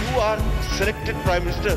You are selected Prime Minister,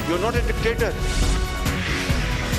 You are not a dictator.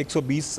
120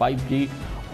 5G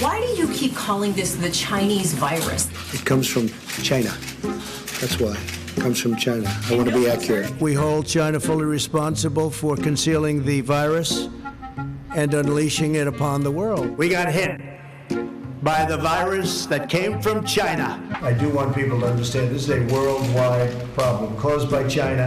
Why do you keep calling this the Chinese virus? It comes from China. That's why. It comes from China. I want to be accurate. We hold China fully responsible for concealing the virus and unleashing it upon the world. We got hit by the virus that came from China. I do want people to understand this is a worldwide problem caused by China.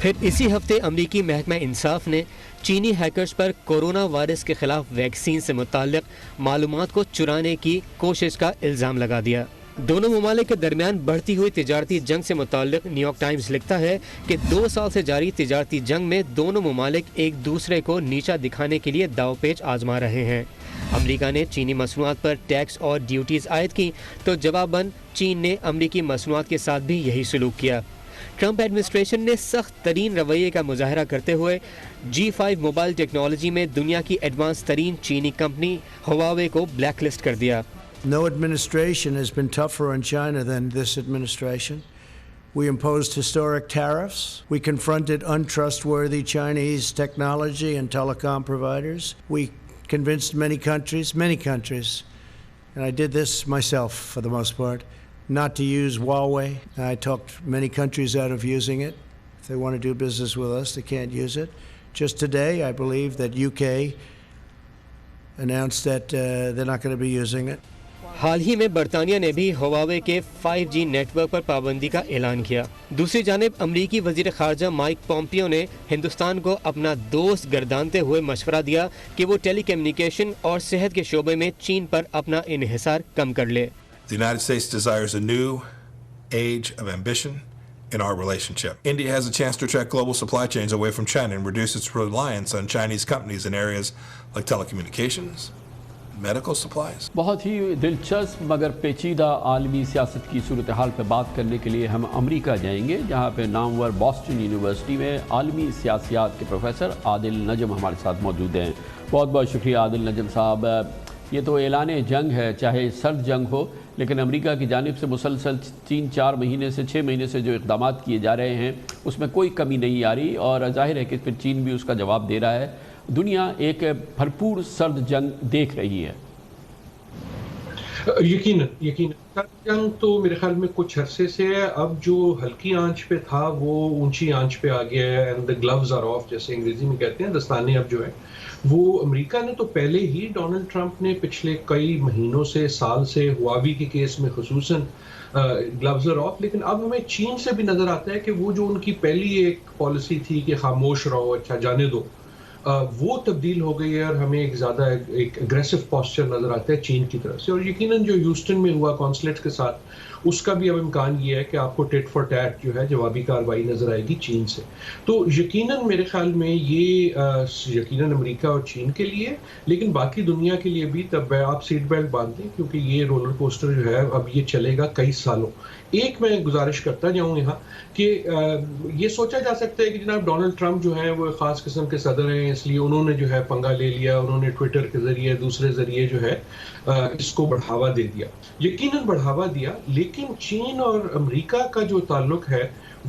پھر اسی ہفتے امریکی محکمہ انصاف نے چینی hackers پر corona virus کے خلاف ویکسین سے متعلق معلومات کو چرانے کی کوشش کا الزام لگا دیا۔ دونوں ممالک کے درمیان بڑھتی ہوئی تجارتی جنگ سے متعلق نیو یارک ٹائمز لکھتا ہے کہ 2 سال سے جاری تجارتی جنگ میں دونوں ممالک ایک دوسرے کو نیچا دکھانے کے لیے داؤ پیچ آزما رہے ہیں۔ امریکہ نے چینی مصنوعات پر ٹیکس اور ڈیوٹیز عائد کی تو جواباً چین نے امریکی مصنوعات کے ساتھ بھی یہی سلوک کیا۔ ٹرمپ ایڈمنسٹریشن نے سخت ترین رویے کا مظاہرہ کرتے ہوئے G5 موبائل ٹیکنالوجی میں دنیا کی ایڈوانس ترین چینی کمپنی ہواوے کو بلیک لسٹ کر دیا۔ No administration has been tougher on China than this administration. We imposed historic tariffs. We confronted untrustworthy Chinese technology and telecom providers. We convinced many countries, and I did this myself for the most part, not to use Huawei. I talked many countries out of using it. If they want to do business with us, they can't use it. Just today, I believe that UK announced that they're not going to be using it. حال ہی میں برطانیہ نے بھی Huawei کے 5G net work پر پابندی کا اعلان کیا۔ دوسری جانب امریکی وزیر خارجہ مائک پومپیو نے ہندوستان کو اپنا دوست گردانتے ہوئے مشورہ دیا کہ وہ ٹیلی کمیونیکیشن اور صحت کے شعبے میں چین پر اپنا انحصار کم کر لے۔ The United States desires a new age of ambition in our relationship. India has a chance to attract global supply chains away from China and reduce its reliance on Chinese companies in areas like telecommunications, medical supplies. بہت ہی دلچسپ مگر پیچیدہ عالمی سیاست کی صورتحال پہ بات کرنے کے لیے ہم امریکہ جائیں گے، جہاں پہ نامور باسٹن یونیورسٹی میں عالمی سیاسیات کے پروفیسر عادل نجم ہمارے ساتھ موجود ہیں۔ بہت بہت شکریہ عادل نجم صاحب۔ یہ تو اعلان جنگ ہے، چاہے سرد جنگ ہو، لیکن امریکہ کی جانب سے مسلسل 3-4 مہینے سے 6 مہینے سے جو اقدامات کیے جا رہے ہیں اس میں کوئی کمی نہیں آ رہی، اور ظاہر ہے کہ پھر چین بھی اس کا جواب دے رہا ہے۔ دنیا ایک بھرپور سرد جنگ دیکھ رہی ہے۔ یقیناً سرد جنگ تو میرے خیال میں کچھ عرصے سے ہے، اب جو ہلکی آنچ پہ تھا وہ اونچی آنچ پہ آ گیا ہے، and the gloves are off جیسے انگریزی میں کہتے ہیں، دستانے اب جو ہے وہ امریکہ نے تو پہلے ہی ڈونلڈ ٹرمپ نے پچھلے کئی مہینوں سے سال سے ہواوی کے کیس میں خصوصاً گلوز آر آف، لیکن اب ہمیں چین سے بھی نظر آتا ہے کہ وہ جو ان کی پہلی ایک پالیسی تھی کہ خاموش رہو، اچھا جانے دو، وہ تبدیل ہو گئی ہے، اور ہمیں ایک زیادہ ایک اگریسو پوسچر نظر آتا ہے چین کی طرف سے۔ اور یقیناً جو ہیوسٹن میں ہوا کانسلیٹ کے ساتھ، اس کا بھی اب امکان یہ ہے کہ آپ کو ٹیٹ فار ٹیٹ جو ہے جوابی کارروائی نظر آئے گی چین سے۔ تو یقیناً میرے خیال میں یہ یقیناً امریکہ اور چین کے لیے، لیکن باقی دنیا کے لیے بھی تب آپ سیٹ بیلٹ باندھ دیں، کیونکہ یہ رولر کوسٹر جو ہے اب یہ چلے گا کئی سالوں۔ ایک میں گزارش کرتا جاؤں یہاں کہ یہ سوچا جا سکتا ہے کہ جناب ڈونلڈ ٹرمپ جو ہیں وہ خاص قسم کے صدر ہیں، اس لیے انہوں نے جو ہے پنگا لے لیا، انہوں نے ٹویٹر کے ذریعے دوسرے ذریعے جو ہے اس کو بڑھاوا دے دیا، یقیناً بڑھاوا دیا، لیکن چین اور امریکہ کا جو تعلق ہے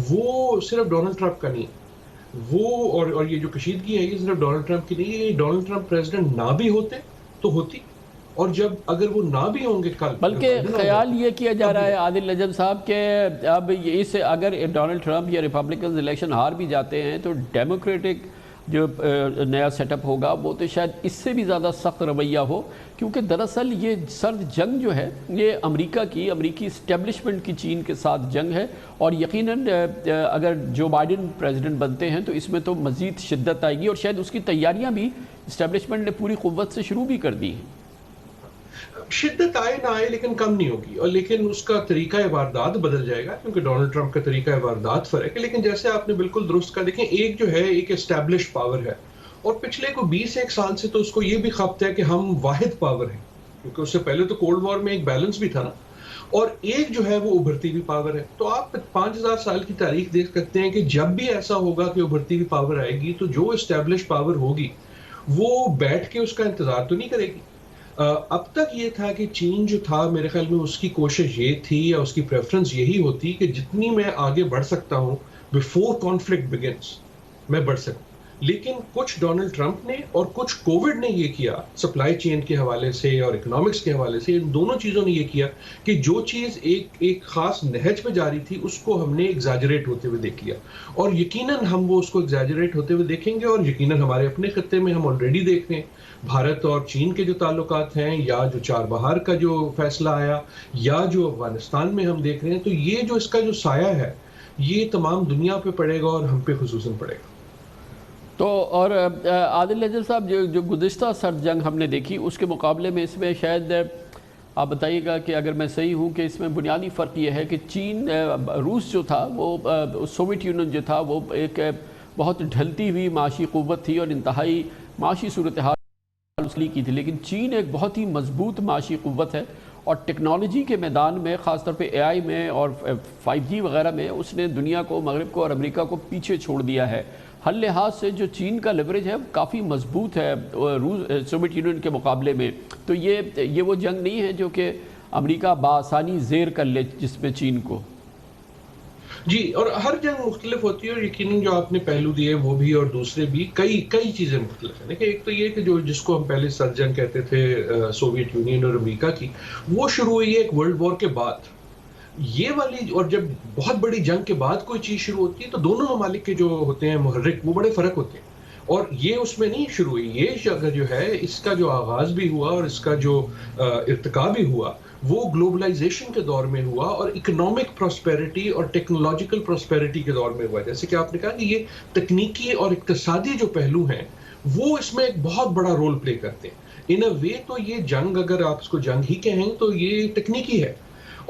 وہ صرف ڈونلڈ ٹرمپ کا نہیں ہے، وہ اور یہ جو کشیدگی ہے یہ صرف ڈونلڈ ٹرمپ کی نہیں ہے، یہ ڈونلڈ ٹرمپ پریزیڈنٹ نہ بھی ہوتے تو ہوتی، اور جب اگر وہ نہ بھی ہوں گے کل، بلکہ خیال یہ کیا جا رہا ہے عادل نجم صاحب کہ اب اس اگر ڈونلڈ ٹرمپ یا ریپبلکنز الیکشن ہار بھی جاتے ہیں تو ڈیموکریٹک جو نیا سیٹ اپ ہوگا وہ تو شاید اس سے بھی زیادہ سخت رویہ ہو، کیونکہ دراصل یہ سرد جنگ جو ہے یہ امریکی اسٹیبلشمنٹ کی چین کے ساتھ جنگ ہے، اور یقیناً اگر جو بائیڈن پریزیڈنٹ بنتے ہیں تو اس میں تو مزید شدت آئے گی، اور شاید اس کی تیاریاں بھی اسٹیبلشمنٹ نے پوری قوت سے شروع بھی کر دی ہیں۔ شدت آئے نہ آئے لیکن کم نہیں ہوگی، اور لیکن اس کا طریقہ واردات بدل جائے گا، کیونکہ ڈونلڈ ٹرمپ کا طریقہ واردات فرق ہے۔ لیکن جیسے آپ نے بالکل درست کہا، دیکھیں ایک جو ہے ایک اسٹیبلش پاور ہے، اور پچھلے کو 20 سال سے تو اس کو یہ بھی خبت ہے کہ ہم واحد پاور ہیں، کیونکہ اس سے پہلے تو کولڈ وار میں ایک بیلنس بھی تھا نا، اور ایک جو ہے وہ ابھرتی ہوئی پاور ہے۔ تو آپ 5000 سال کی تاریخ دیکھ سکتے ہیں کہ جب بھی ایسا ہوگا کہ ابھرتی ہوئی پاور آئے گی تو جو اسٹیبلش پاور ہوگی وہ بیٹھ کے اس کا انتظار تو نہیں کرے گی۔ اب تک یہ تھا کہ چین جو تھا میرے خیال میں اس کی کوشش یہ تھی یا اس کی پریفرنس یہی ہوتی کہ جتنی میں آگے بڑھ سکتا ہوں بیفور کانفلکٹ بگنس میں بڑھ سکوں، لیکن کچھ ڈونلڈ ٹرمپ نے اور کچھ کووڈ نے یہ کیا، سپلائی چین کے حوالے سے اور اکنامکس کے حوالے سے، ان دونوں چیزوں نے یہ کیا کہ جو چیز ایک خاص نہج پہ جاری تھی اس کو ہم نے ایگزیجریٹ ہوتے ہوئے دیکھ لیا، اور یقیناً ہم وہ اس کو ایگزیجریٹ ہوتے ہوئے دیکھیں گے، اور یقیناً ہمارے اپنے خطے میں ہم آلریڈی دیکھ رہے ہیں بھارت اور چین کے جو تعلقات ہیں، یا جو چار بہار کا جو فیصلہ آیا، یا جو افغانستان میں ہم دیکھ رہے ہیں، تو یہ جو اس کا جو سایہ ہے یہ تمام دنیا پہ پڑے گا اور ہم پہ خصوصاً پڑے گا. تو اور عادل نجل صاحب جو گزشتہ سرد جنگ ہم نے دیکھی اس کے مقابلے میں اس میں شاید آپ بتائیے گا کہ اگر میں صحیح ہوں کہ اس میں بنیادی فرق یہ ہے کہ چین روس جو تھا وہ سوویت یونین جو تھا وہ ایک بہت ڈھلتی ہوئی معاشی قوت تھی اور انتہائی معاشی صورتحال اس لیے کی تھی، لیکن چین ایک بہت ہی مضبوط معاشی قوت ہے اور ٹیکنالوجی کے میدان میں خاص طور پہ AI میں اور 5G وغیرہ میں اس نے دنیا کو، مغرب کو اور امریکہ کو پیچھے چھوڑ دیا ہے. ہر لحاظ سے جو چین کا لیوریج ہے کافی مضبوط ہے سوویت یونین کے مقابلے میں. تو یہ وہ جنگ نہیں ہے جو کہ امریکہ بآسانی زیر کر لے جس میں چین کو. جی، اور ہر جنگ مختلف ہوتی ہے اور یقیناً جو آپ نے پہلو دیے وہ بھی اور دوسرے بھی کئی چیزیں مختلف ہیں. دیکھیں، ایک تو یہ کہ جس کو ہم پہلے سرد جنگ کہتے تھے سوویت یونین اور امریکہ کی، وہ شروع ہوئی ہے ایک ورلڈ وار کے بعد. یہ والی، اور جب بہت بڑی جنگ کے بعد کوئی چیز شروع ہوتی ہے تو دونوں ممالک کے جو ہوتے ہیں محرک وہ بڑے فرق ہوتے ہیں، اور یہ اس میں نہیں شروع ہوئی. یہ جگہ جو ہے اس کا جو آغاز بھی ہوا اور اس کا جو ارتقا بھی ہوا وہ گلوبلائزیشن کے دور میں ہوا اور اکنامک پراسپیرٹی اور ٹیکنالوجیکل پراسپیرٹی کے دور میں ہوا. جیسے کہ آپ نے کہا کہ یہ تکنیکی اور اقتصادی جو پہلو ہیں وہ اس میں ایک بہت بڑا رول پلے کرتے ہیں. ان اے وے تو یہ جنگ، اگر آپ اس کو جنگ ہی کہیں تو یہ تکنیکی ہے.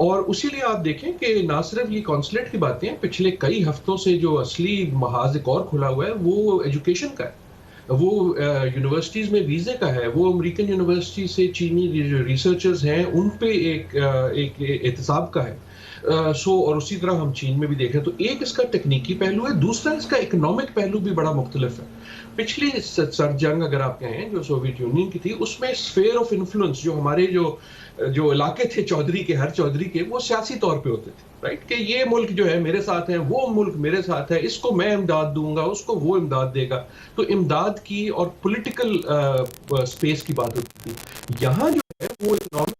اور اسی لیے آپ دیکھیں کہ نہ صرف یہ کانسلیٹ کی باتیں ہیں، پچھلے کئی ہفتوں سے جو اصلی محاذ ایک اور کھلا ہوا ہے وہ ایجوکیشن کا ہے، وہ یونیورسٹیز میں ویزے کا ہے، وہ امریکن یونیورسٹی سے چینی جو ریسرچرز ہیں ان پہ ایک احتساب کا ہے. اور اسی طرح ہم چین میں بھی دیکھیں تو ایک اس کا تکنیکی پہلو ہے، دوسرا اس کا اکنامک پہلو بھی بڑا مختلف ہے. پچھلی سرد جنگ اگر آپ کہیں جو سوویت یونین کی تھی، اس میں اسفیئر آف انفلوئنس جو ہمارے جو علاقے تھے چودھری کے، ہر چودھری کے، وہ سیاسی طور پہ ہوتے تھے، رائٹ، کہ یہ ملک جو ہے میرے ساتھ ہے، وہ ملک میرے ساتھ ہے، اس کو میں امداد دوں گا، اس کو وہ امداد دے گا. تو امداد کی اور پولیٹیکل اسپیس کی بات ہوتی تھی. یہاں جو ہے وہ اکنامک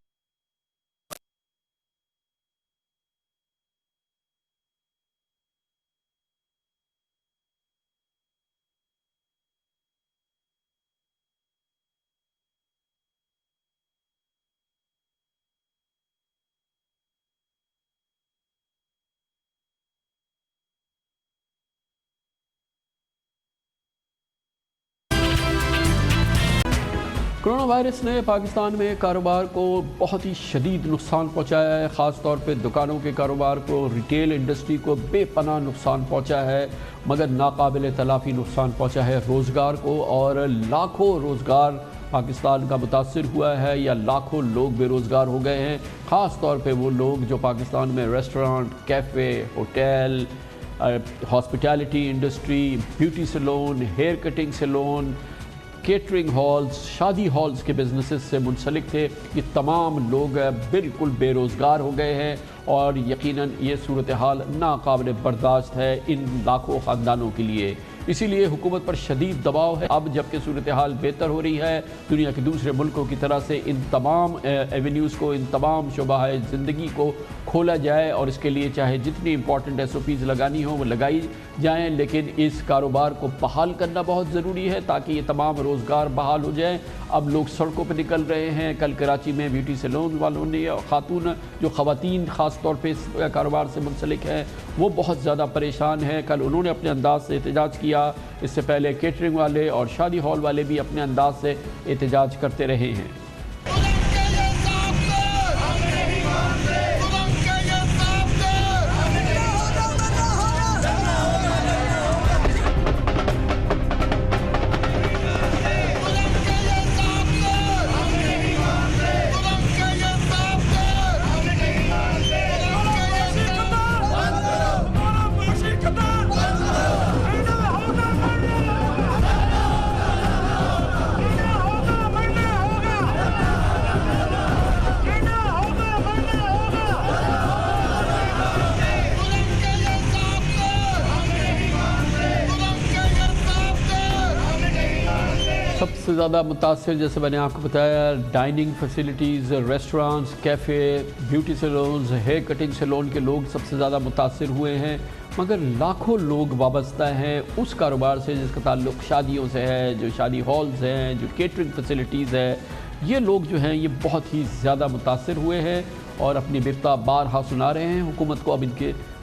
کرونا وائرس نے پاکستان میں کاروبار کو بہت ہی شدید نقصان پہنچایا ہے، خاص طور پہ دکانوں کے کاروبار کو، ریٹیل انڈسٹری کو بے پناہ نقصان پہنچا ہے، مگر ناقابل تلافی نقصان پہنچا ہے روزگار کو، اور لاکھوں روزگار پاکستان کا متاثر ہوا ہے یا لاکھوں لوگ بے روزگار ہو گئے ہیں. خاص طور پہ وہ لوگ جو پاکستان میں restaurant, cafe, hotel, hospitality industry, beauty salon, hair cutting salon, catering halls, شادی ہالز کے بزنسز سے منسلک تھے. یہ تمام لوگ بالکل بے روزگار ہو گئے ہیں اور یقیناً یہ صورتحال ناقابل برداشت ہے ان لاکھوں خاندانوں کے لیے. اسی لیے حکومت پر شدید دباؤ ہے. اب جبکہ صورتحال بہتر ہو رہی ہے، دنیا کے دوسرے ملکوں کی طرح سے ان تمام ایونیوز کو، ان تمام شعبہ زندگی کو کھولا جائے اور اس کے لیے چاہے جتنی امپورٹنٹ SOPs لگانی ہوں وہ لگائی جائیں، لیکن اس کاروبار کو بحال کرنا بہت ضروری ہے تاکہ یہ تمام روزگار بحال ہو جائیں. اب لوگ سڑکوں پہ نکل رہے ہیں. کل کراچی میں بیوٹی سیلون والوں نے، خاتون جو خواتین خاص طور پہ اس کاروبار سے منسلک ہیں وہ بہت زیادہ پریشان ہیں. کل انہوں نے اپنے انداز سے احتجاج کیا. اس سے پہلے کیٹرنگ والے اور شادی ہال والے بھی اپنے انداز سے احتجاج کرتے رہے ہیں. سب سے زیادہ متاثر، جیسے میں نے آپ کو بتایا، dining facilities, restaurants, cafe, beauty salons, hair cutting salon کے لوگ سب سے زیادہ متاثر ہوئے ہیں. مگر لاکھوں لوگ وابستہ ہیں اس کاروبار سے جس کا تعلق شادیوں سے ہے، جو شادی ہالز ہیں، جو کیٹرنگ فیسلٹیز ہے. یہ لوگ جو ہیں یہ بہت ہی زیادہ متاثر ہوئے ہیں اور اپنی برتا بارہا سنا رہے ہیں. حکومت کو اب ان کے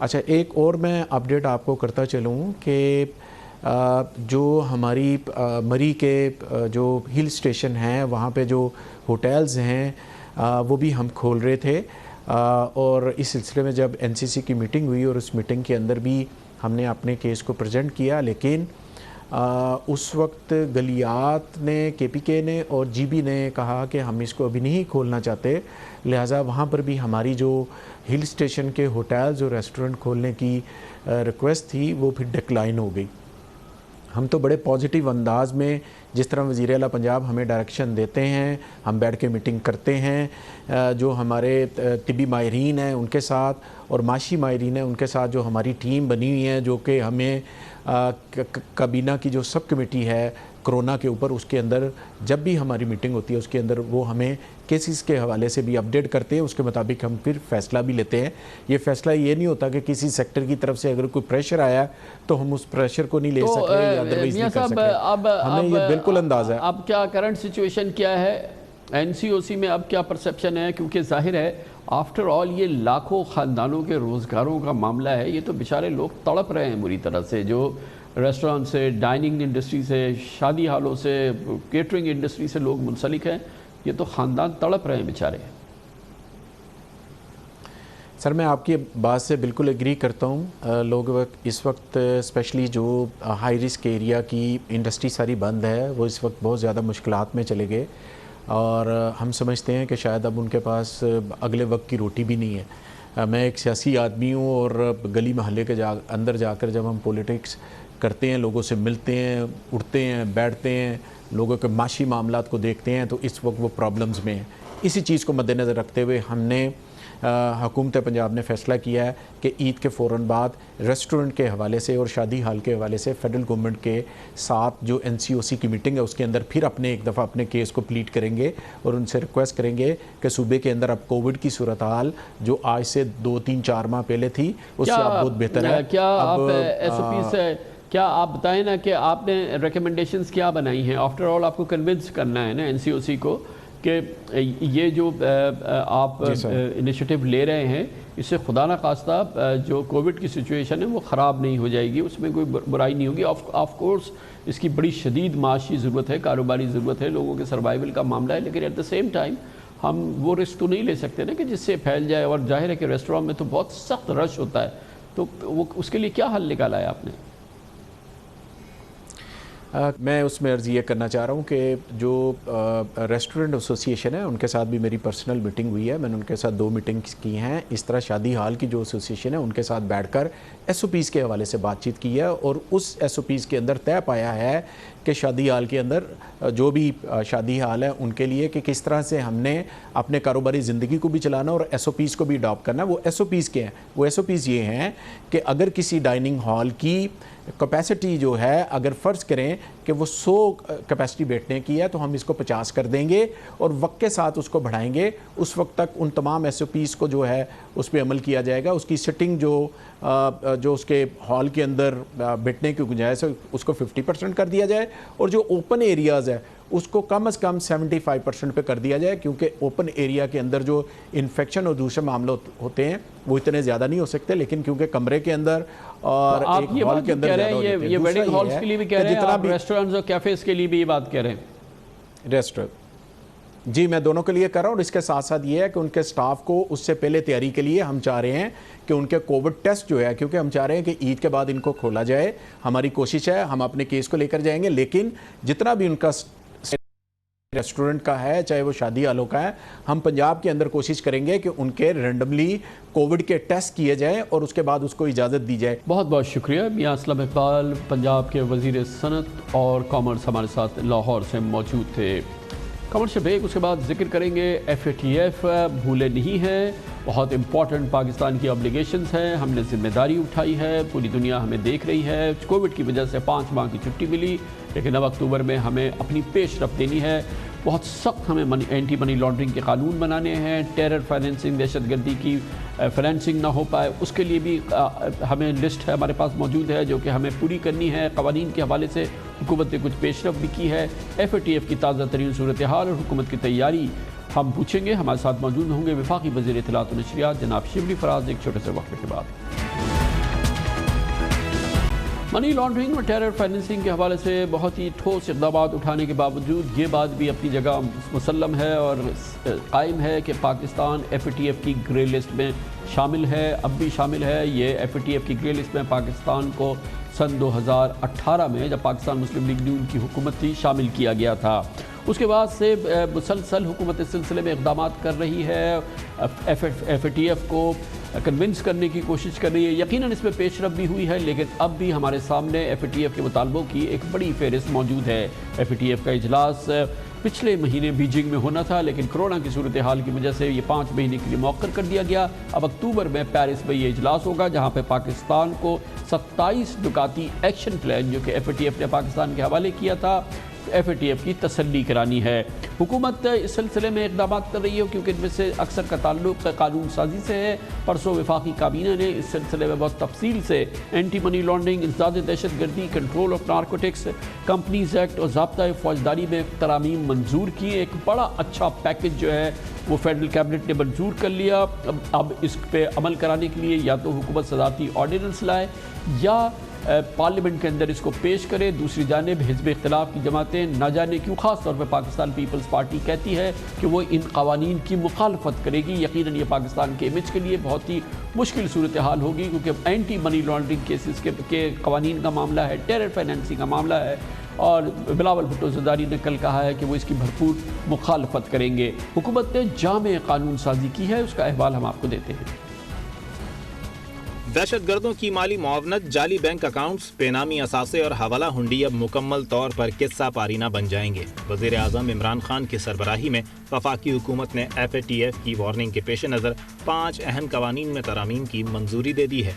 اچھا ایک اور میں اپڈیٹ آپ کو کرتا چلوں کہ جو ہماری مری کے جو ہل اسٹیشن ہیں وہاں پہ جو ہوٹلز ہیں وہ بھی ہم کھول رہے تھے، اور اس سلسلے میں جب NCC کی میٹنگ ہوئی اور اس میٹنگ کے اندر بھی ہم نے اپنے کیس کو پریزنٹ کیا، لیکن اس وقت گلیات نے KPK نے اور GB نے کہا کہ ہم اس کو ابھی نہیں کھولنا چاہتے، لہٰذا وہاں پر بھی ہماری جو ہل اسٹیشن کے ہوٹلز اور ریسٹورنٹ کھولنے کی ریکویسٹ تھی وہ پھر ڈکلائن ہو گئی۔ ہم تو بڑے پازیٹیو انداز میں جس طرح وزیر اعلیٰ پنجاب ہمیں ڈائریکشن دیتے ہیں، ہم بیٹھ کے میٹنگ کرتے ہیں، جو ہمارے طبی ماہرین ہیں ان کے ساتھ اور معاشی ماہرین ہیں ان کے ساتھ جو ہماری ٹیم بنی ہوئی ہے، جو کہ ہمیں کابینہ کی جو سب کمیٹی ہے کرونا کے اوپر، اس کے اندر جب بھی ہماری میٹنگ ہوتی ہے اس کے اندر وہ ہمیں کیسز کے حوالے سے بھی اپڈیٹ کرتے ہیں، اس کے مطابق ہم پھر فیصلہ بھی لیتے ہیں۔ یہ فیصلہ یہ نہیں ہوتا کہ کسی سیکٹر کی طرف سے اگر کوئی پریشر آیا تو ہم اس پریشر کو نہیں لے سکتے یا ادروائز نہیں کر سکتے، ہمیں یہ بالکل اندازہ ہے۔ اب کیا کرنٹ سچویشن کیا ہے NCOC میں، اب کیا پرسیپشن ہے؟ کیونکہ ظاہر ہے آفٹر آل یہ لاکھوں خاندانوں کے روزگاروں کا معاملہ ہے، یہ تو بیچارے لوگ تڑپ رہے ہیں بری طرح سے، جو ریسٹورنٹ سے، ڈائننگ انڈسٹری سے، شادی ہالوں سے، کیٹرنگ انڈسٹری سے لوگ منسلک ہیں، یہ تو خاندان تڑپ رہے ہیں بیچارے۔ سر میں آپ کی بات سے بالکل ایگری کرتا ہوں، لوگ اس وقت اسپیشلی جو ہائی رسک ایریا کی انڈسٹری ساری بند ہے وہ اس وقت بہت زیادہ مشکلات میں چلے گئے، اور ہم سمجھتے ہیں کہ شاید اب ان کے پاس اگلے وقت کی روٹی بھی نہیں ہے۔ میں ایک سیاسی آدمی ہوں اور گلی محلے کے اندر جا کر جب ہم پولیٹکس کرتے ہیں، لوگوں سے ملتے ہیں، اٹھتے ہیں، بیٹھتے ہیں، لوگوں کے معاشی معاملات کو دیکھتے ہیں تو اس وقت وہ پرابلمز میں ہیں۔ اسی چیز کو مد نظر رکھتے ہوئے ہم نے حکومت پنجاب نے فیصلہ کیا ہے کہ عید کے فوراً بعد ریسٹورنٹ کے حوالے سے اور شادی ہال کے حوالے سے فیڈرل گورنمنٹ کے ساتھ جو NCOC کی میٹنگ ہے اس کے اندر پھر ایک دفعہ اپنے کیس کو پلیٹ کریں گے اور ان سے ریکویسٹ کریں گے کہ صوبے کے اندر اب کووڈ کی صورتحال جو آج سے 2-3-4 ماہ پہلے تھی اس سے اب بہت بہتر ہے۔ کیا آپ SOP سے کیا آپ بتائیں نا کہ آپ نے ریکمنڈیشنز کیا بنائی ہیں؟ آفٹر آل آپ کو کنونس کرنا ہے نا NCOC کو کہ یہ جو آپ انیشیٹو لے رہے ہیں اس سے خدا نخواستہ جو کووڈ کی سچویشن ہے وہ خراب نہیں ہو جائے گی، اس میں کوئی برائی نہیں ہوگی۔ آف کورس اس کی بڑی شدید معاشی ضرورت ہے، کاروباری ضرورت ہے، لوگوں کے سروائیول کا معاملہ ہے، لیکن ایٹ دا سیم ٹائم ہم وہ رسک تو نہیں لے سکتے نا کہ جس سے پھیل جائے، اور ظاہر ہے کہ ریسٹورینٹ میں تو بہت سخت رش ہوتا ہے، تو وہ اس کے لیے کیا حل نکالا ہے آپ نے؟ میں اس میں عرض یہ کرنا چاہ رہا ہوں کہ جو ریسٹورنٹ ایسوسی ایشن ہے ان کے ساتھ بھی میری پرسنل میٹنگ ہوئی ہے، میں نے ان کے ساتھ 2 میٹنگز کی ہیں۔ اس طرح شادی ہال کی جو ایسوسی ایشن ہے ان کے ساتھ بیٹھ کر SOPs کے حوالے سے بات چیت کی ہے، اور اس SOPs کے اندر طے پایا ہے کہ شادی ہال کے اندر جو بھی شادی ہال ہے ان کے لیے کہ کس طرح سے ہم نے اپنے کاروباری زندگی کو بھی چلانا اور SOPs کو بھی اڈاپٹ کرنا۔ وہ SOPs کے ہیں، وہ SOPs یہ ہیں کہ اگر کسی ڈائننگ ہال کی کیپیسٹی جو ہے اگر فرض کریں کہ وہ 100 کیپیسٹی بیٹھنے کی ہے تو ہم اس کو 50 کر دیں گے اور وقت کے ساتھ اس کو بڑھائیں گے، اس وقت تک ان تمام SOPs کو جو ہے اس پہ عمل کیا جائے گا۔ اس کی سٹنگ جو اس کے ہال کے اندر بیٹھنے کی گنجائش ہے اس کو 50% کر دیا جائے، اور جو اوپن ایریاز ہے اس کو کم از کم 75% پہ کر دیا جائے، کیونکہ اوپن ایریا کے اندر جو انفیکشن اور دوسرے معاملے ہوتے ہیں وہ اتنے زیادہ نہیں ہو سکتے، لیکن کیونکہ کمرے کے اندر اور ایک ہال کے اندر زیادہ ہو جاتے ہیں۔ یہ ویڈنگ ہالز کے لیے بھی کہہ رہے ہیں آپ، ریسٹورنٹس اور کیفیز کے لیے بھی یہ بات کہہ رہے ہیں؟ ریسٹورنٹ جی میں دونوں کے لیے کر رہا ہوں، اور اس کے ساتھ ساتھ یہ ہے کہ ان کے سٹاف کو اس سے پہلے تیاری کے لیے ہم چاہ رہے ہیں کہ ان کے کووڈ ٹیسٹ جو ہے، کیونکہ ہم چاہ رہے ہیں کہ عید کے بعد ان کو کھولا جائے، ہماری کوشش ہے ہم اپنے کیس کو لے کر جائیں گے، لیکن جتنا بھی ان کا ریسٹورنٹ کا ہے چاہے وہ شادی ہالوں کا ہے، ہم پنجاب کے اندر کوشش کریں گے کہ ان کے رینڈملی کووڈ کے ٹیسٹ کیے جائیں اور اس کے بعد اس کو اجازت دی جائے۔ بہت بہت شکریہ میاں اسلم اقبال، پنجاب کے وزیر صنعت اور کامرس، ہمارے ساتھ لاہور سے موجود تھے۔ کمرشل بریک، اس کے بعد ذکر کریں گے FATF بھولے نہیں ہیں، بہت امپورٹنٹ پاکستان کی اوبلیگیشنز ہیں، ہم نے ذمہ داری اٹھائی ہے، پوری دنیا ہمیں دیکھ رہی ہے، کووڈ کی وجہ سے 5 ماہ کی چھٹی ملی، لیکن اب اکتوبر میں ہمیں اپنی پیش رفت دینی ہے، بہت سخت ہمیں اینٹی منی لانڈرنگ کے قانون بنانے ہیں، ٹیرر فائنینسنگ، دہشت گردی کی فائنینسنگ نہ ہو پائے، اس کے لیے بھی ہمیں لسٹ ہے ہمارے پاس موجود ہے جو کہ ہمیں پوری کرنی ہے۔ قوانین کے حوالے سے حکومت نے کچھ پیش رفت بھی کی ہے، FATF کی تازہ ترین صورتحال اور حکومت کی تیاری ہم پوچھیں گے۔ ہمارے ساتھ موجود ہوں گے وفاقی وزیر اطلاعات و نشریات جناب شبلی فراز، ایک چھوٹے سے وقفے کے بعد۔ منی لانڈرنگ اور ٹیرر فائنینسنگ کے حوالے سے بہت ہی ٹھوس اقدامات اٹھانے کے باوجود یہ بات بھی اپنی جگہ مسلم ہے اور قائم ہے کہ Pakistan F A T F کی گرے لسٹ میں شامل ہے، اب بھی شامل ہے۔ یہ ایف اے ٹی ایف کی گرے لسٹ میں پاکستان کو سن 2018 میں جب پاکستان مسلم لیگ نون کی حکومت تھی شامل کیا گیا تھا۔ اس کے بعد سے مسلسل حکومت اس سلسلے میں اقدامات کر رہی ہے، ایف اے ٹی ایف کو کنونس کرنے کی کوشش کر رہی ہے۔ یقیناً اس میں پیش رفت بھی ہوئی ہے، لیکن اب بھی ہمارے سامنے ایف اے ٹی ایف کے مطالبوں کی ایک بڑی فہرست موجود ہے۔ ایف اے ٹی ایف کا اجلاس پچھلے مہینے بیجنگ میں ہونا تھا، لیکن کرونا کی صورتحال کی وجہ سے یہ 5 مہینے کے لیے مؤخر کر دیا گیا۔ اب اکتوبر میں پیرس میں یہ اجلاس ہوگا، جہاں پہ پاکستان کو 27 نکاتی ایکشن پلان جو کہ ایف اے ٹی ایف نے پاکستان کے حوالے کیا تھا، ایف اے ٹی ایف کی تسلی کرانی ہے۔ حکومت اس سلسلے میں اقدامات کر رہی ہے کیونکہ ان میں سے اکثر کا تعلق قانون سازی سے ہے۔ پرسوں وفاقی کابینہ نے اس سلسلے میں بہت تفصیل سے اینٹی منی لانڈرنگ، انسداد دہشت گردی، control of narcotics, companies act اور ضابطۂ فوجداری میں ترامیم منظور کی۔ ایک بڑا اچھا پیکج جو ہے وہ فیڈرل کیبنٹ نے منظور کر لیا۔ اب اس پہ عمل کرانے کے لیے یا تو حکومت صدارتی آرڈیننس لائے یا پارلیمنٹ کے اندر اس کو پیش کرے۔ دوسری جانب حزب اختلاف کی جماعتیں نہ جانے کیوں، خاص طور پہ پاکستان پیپلز پارٹی کہتی ہے کہ وہ ان قوانین کی مخالفت کرے گی۔ یقیناً یہ پاکستان کے امیج کے لیے بہت ہی مشکل صورتحال ہوگی، کیونکہ اینٹی منی لانڈرنگ کیسز کے قوانین کا معاملہ ہے، ٹیرر فائنینسنگ کا معاملہ ہے، اور بلاول بھٹو زرداری نے کل کہا ہے کہ وہ اس کی بھرپور مخالفت کریں گے۔ حکومت نے جامع قانون سازی کی ہے، اس کا احوال ہم آپ کو دیتے ہیں۔ دہشت گردوں کی مالی معاونت، جعلی بینک اکاؤنٹس، بے نامی اثاثے اور حوالہ ہنڈی اب مکمل طور پر قصہ پارینہ بن جائیں گے۔ وزیر اعظم عمران خان کی سربراہی میں وفاقی حکومت نے ایف اے ٹی ایف کی وارننگ کے پیش نظر 5 اہم قوانین میں ترامیم کی منظوری دے دی ہے،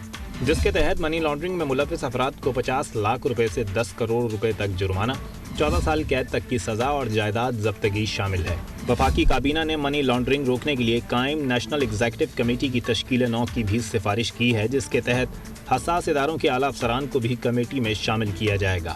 جس کے تحت منی لانڈرنگ میں ملوث افراد کو 50 لاکھ روپے سے 10 کروڑ روپے تک جرمانہ، 14 سال قید تک کی سزا اور جائیداد ضبطگی شامل ہے۔ وفاقی کابینہ نے منی لانڈرنگ روکنے کے لیے قائم نیشنل ایگزیکٹو کمیٹی کی تشکیل 9 کی بھی سفارش کی ہے، جس کے تحت حساس اداروں کے اعلیٰ افسران کو بھی کمیٹی میں شامل کیا جائے گا۔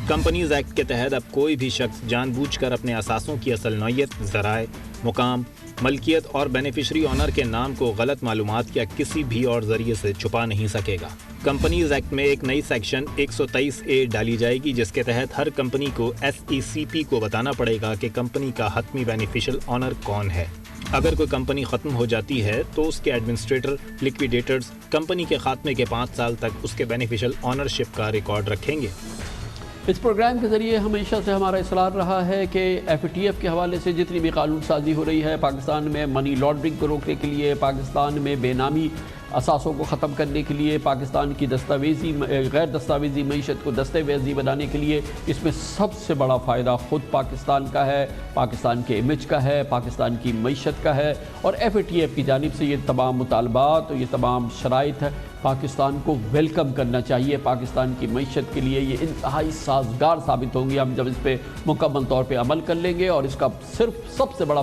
کمپنیز ایکٹ کے تحت اب کوئی بھی شخص جان بوجھ کر اپنے اثاثوں کی اصل نوعیت، ذرائع، مقام، ملکیت اور بینیفیشری آنر کے نام کو غلط معلومات یا کسی بھی اور ذریعے سے چھپا نہیں سکے گا۔ کمپنیز ایکٹ میں ایک نئی سیکشن 123A ڈالی جائے گی، جس کے تحت ہر کمپنی کو SECP کو بتانا پڑے گا کہ کمپنی کا حتمی بینیفیشل آنر کون ہے۔ اگر کوئی کمپنی ختم ہو جاتی ہے تو اس کے ایڈمنسٹریٹر، لکویڈیٹرز کمپنی کے خاتمے کے 5 سال تک اس کے بینیفیشل آنرشپ کا ریکارڈ رکھیں گے۔ اس پروگرام کے ذریعے ہمیشہ سے ہمارا اصرار رہا ہے کہ ایف اے ٹی ایف کے حوالے سے جتنی بھی قانون سازی ہو رہی ہے پاکستان میں منی لانڈرنگ کو روکنے کے لیے، پاکستان میں بے نامی اثاثوں کو ختم کرنے کے لیے، پاکستان کی غیر دستاویزی معیشت کو دستاویزی بنانے کے لیے، اس میں سب سے بڑا فائدہ خود پاکستان کا ہے، پاکستان کے امیج کا ہے، پاکستان کی معیشت کا ہے۔ اور ایف اے ٹی ایف کی جانب سے یہ تمام مطالبات اور یہ تمام شرائط پاکستان کو ویلکم کرنا چاہیے۔ پاکستان کی معیشت کے لیے یہ انتہائی سازگار ثابت ہوں گی ہم جب اس پہ مکمل طور پہ عمل کر لیں گے، اور اس کا صرف سب سے بڑا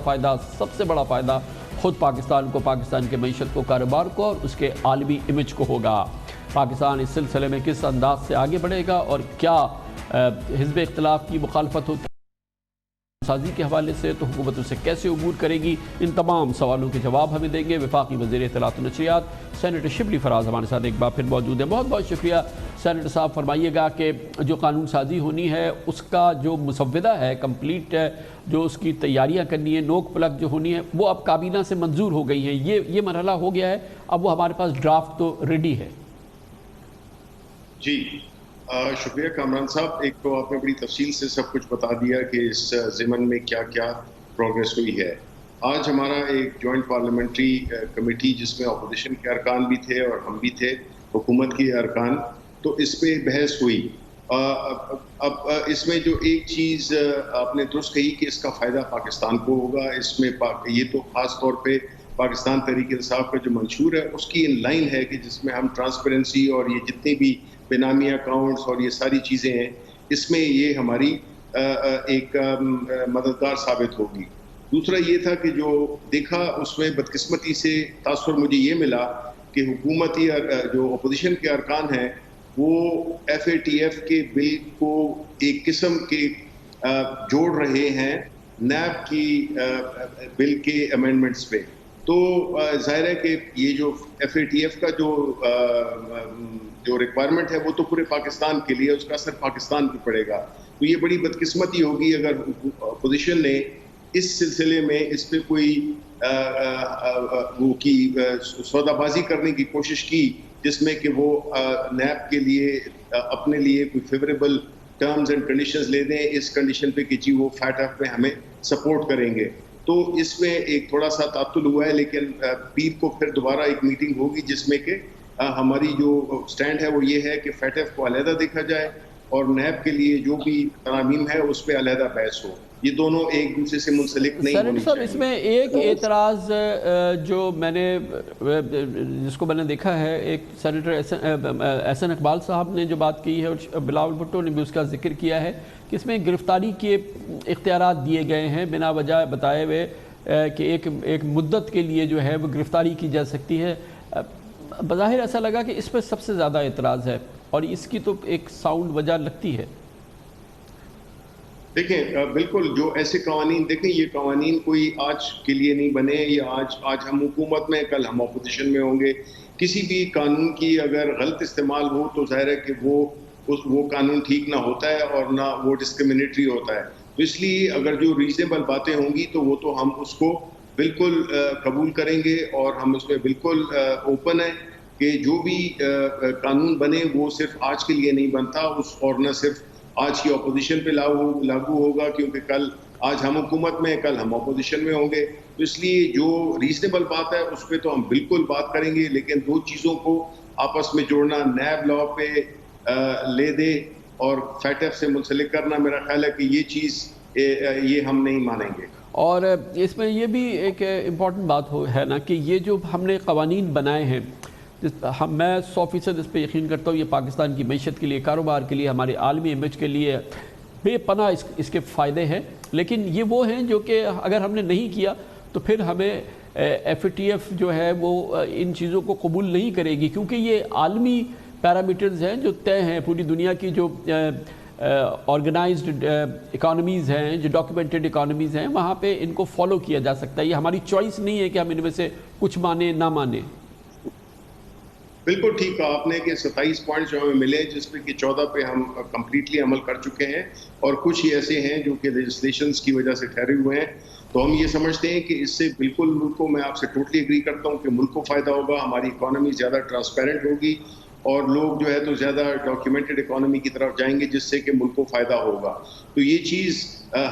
فائدہ خود پاکستان کو، پاکستان کے معیشت کو، کاروبار کو اور اس کے عالمی امیج کو ہوگا۔ پاکستان اس سلسلے میں کس انداز سے آگے بڑھے گا اور کیا حزب اختلاف کی مخالفت ہوتی سازی کے حوالے سے تو حکومت اسے کیسے عبور کرے گی، ان تمام سوالوں کے جواب ہمیں دیں گے وفاقی وزیر اطلاعات و نشریات سینیٹر شبلی فراز ہمارے ساتھ ایک بار پھر موجود ہیں۔ بہت بہت شکریہ سینیٹر صاحب۔ فرمائیے گا کہ جو قانون سازی ہونی ہے اس کا جو مسودہ ہے کمپلیٹ جو اس کی تیاریاں کرنی ہے، نوک پلک جو ہونی ہے، وہ اب کابینہ سے منظور ہو گئی ہیں، یہ مرحلہ ہو گیا ہے، اب وہ ہمارے پاس ڈرافٹ تو ریڈی ہے۔ جی شکریہ کامران صاحب، ایک تو آپ نے بڑی تفصیل سے سب کچھ بتا دیا کہ اس ضمن میں کیا کیا پروگریس ہوئی ہے۔ آج ہمارا ایک جوائنٹ پارلیمنٹری کمیٹی جس میں اپوزیشن کے ارکان بھی تھے اور ہم بھی تھے، حکومت کے ارکان، تو اس پہ بحث ہوئی۔ اب اس میں جو ایک چیز آپ نے درست کہی کہ اس کا فائدہ پاکستان کو ہوگا، اس میں یہ تو خاص طور پہ پاکستان تحریک انصاف کا جو منشور ہے اس کی ان لائن ہے کہ جس میں ہم ٹرانسپیرنسی اور یہ جتنے بھی بے نامی اکاؤنٹس اور یہ ساری چیزیں ہیں، اس میں یہ ہماری ایک مددگار ثابت ہوگی۔ دوسرا یہ تھا کہ جو دیکھا اس میں بدقسمتی سے تاثر مجھے یہ ملا کہ حکومتی جو اپوزیشن کے ارکان ہیں وہ ایف اے ٹی ایف کے بل کو ایک قسم کے جوڑ رہے ہیں نیب کی بل کے امینڈمنٹس پہ۔ تو ظاہر ہے کہ یہ جو ایف اے ٹی ایف کا جو جو ریکوائرمنٹ ہے وہ تو پورے پاکستان کے لیے، اس کا اثر پاکستان پہ پڑے گا. تو یہ بڑی بدقسمتی ہوگی اگر اپوزیشن نے اس سلسلے میں اس پہ کوئی وہ کی سودا بازی کرنے کی کوشش کی، جس میں کہ وہ نیب کے لیے اپنے لیے کوئی فیوریبل ٹرمز اینڈ کنڈیشنز لے دیں اس کنڈیشن پہ کہ جی وہ فیٹ ایف میں ہمیں سپورٹ کریں گے. تو اس میں ایک تھوڑا سا تعطل ہوا ہے، لیکن پیر کو پھر دوبارہ ایک میٹنگ ہوگی جس میں کہ ہماری جو سٹینڈ ہے وہ یہ ہے کہ فیٹ ایف کو علیحدہ دیکھا جائے اور نیب کے لیے جو بھی ترامیم ہے اس پہ علیحدہ بحث ہو. یہ دونوں ایک دوسرے سے منسلک نہیں ہونی سینیٹر صاحب، اس میں ایک اعتراض جو میں نے جس کو میں نے دیکھا ہے، ایک سینیٹر احسن اقبال صاحب نے جو بات کی ہے اور بلاول بھٹو نے بھی اس کا ذکر کیا ہے کہ اس میں گرفتاری کے اختیارات دیے گئے ہیں بنا وجہ بتائے ہوئے کہ ایک مدت کے لیے جو ہے وہ گرفتاری کی جا سکتی ہے. بظاہر ایسا لگا کہ اس پہ سب سے زیادہ اعتراض ہے اور اس کی تو ایک ساؤنڈ وجہ لگتی ہے. دیکھیں بالکل جو ایسے قوانین، دیکھیں یہ قوانین کوئی آج کے لیے نہیں بنے، یا آج ہم حکومت میں، کل ہم اپوزیشن میں ہوں گے. کسی بھی قانون کی اگر غلط استعمال ہو تو ظاہر ہے کہ وہ قانون ٹھیک نہ ہوتا ہے اور نہ وہ ڈسکریمنیٹری ہوتا ہے. تو اس لیے اگر جو ریزنیبل باتیں ہوں گی تو وہ تو ہم اس کو بالکل قبول کریں گے اور ہم اس میں بالکل اوپن ہیں کہ جو بھی قانون بنے وہ صرف آج کے لیے نہیں بنتا اور نہ صرف آج کی اپوزیشن پہ لاگو ہوگا، کیونکہ آج ہم حکومت میں، کل ہم اپوزیشن میں ہوں گے. تو اس لیے جو ریزنیبل بات ہے اس پہ تو ہم بالکل بات کریں گے، لیکن دو چیزوں کو آپس میں جوڑنا، نیب لا پہ لے دے اور فیٹ ایف سے منسلک کرنا، میرا خیال ہے کہ یہ چیز یہ ہم نہیں مانیں گے. اور اس میں یہ بھی ایک امپورٹنٹ بات ہے نا کہ یہ جو ہم نے قوانین بنائے ہیں، میں 100% اس پہ یقین کرتا ہوں یہ پاکستان کی معیشت کے لیے، کاروبار کے لیے، ہمارے عالمی امیج کے لیے بے پناہ اس کے فائدے ہیں. لیکن یہ وہ ہیں جو کہ اگر ہم نے نہیں کیا تو پھر ہمیں ایف اے ٹی ایف جو ہے وہ ان چیزوں کو قبول نہیں کرے گی، کیونکہ یہ عالمی پیرامیٹرز ہیں جو طے ہیں. پوری دنیا کی جو آرگنائزڈ اکانومیز ہیں، جو ڈاکیومنٹڈ اکانومیز ہیں، وہاں پہ ان کو فالو کیا جا سکتا ہے. یہ ہماری چوائس نہیں ہے کہ ہم ان میں سے کچھ مانیں نہ مانیں. بالکل ٹھیک کہا آپ نے کہ 27 پوائنٹس جو ہمیں ملے جس پہ کہ 14 پہ ہم کمپلیٹلی عمل کر چکے ہیں اور کچھ ہی ایسے ہیں جو کہ لیجسلیشنز کی وجہ سے ٹھہرے ہوئے ہیں. تو ہم یہ سمجھتے ہیں کہ اس سے بالکل ملک کو، میں آپ سے ٹوٹلی ایگری کرتا ہوں کہ ملک کو فائدہ ہوگا، ہماری اکانومی زیادہ ٹرانسپیرنٹ ہوگی اور لوگ جو ہے تو زیادہ ڈاکیومنٹڈ اکانومی کی طرف جائیں گے جس سے کہ ملک کو فائدہ ہوگا. تو یہ چیز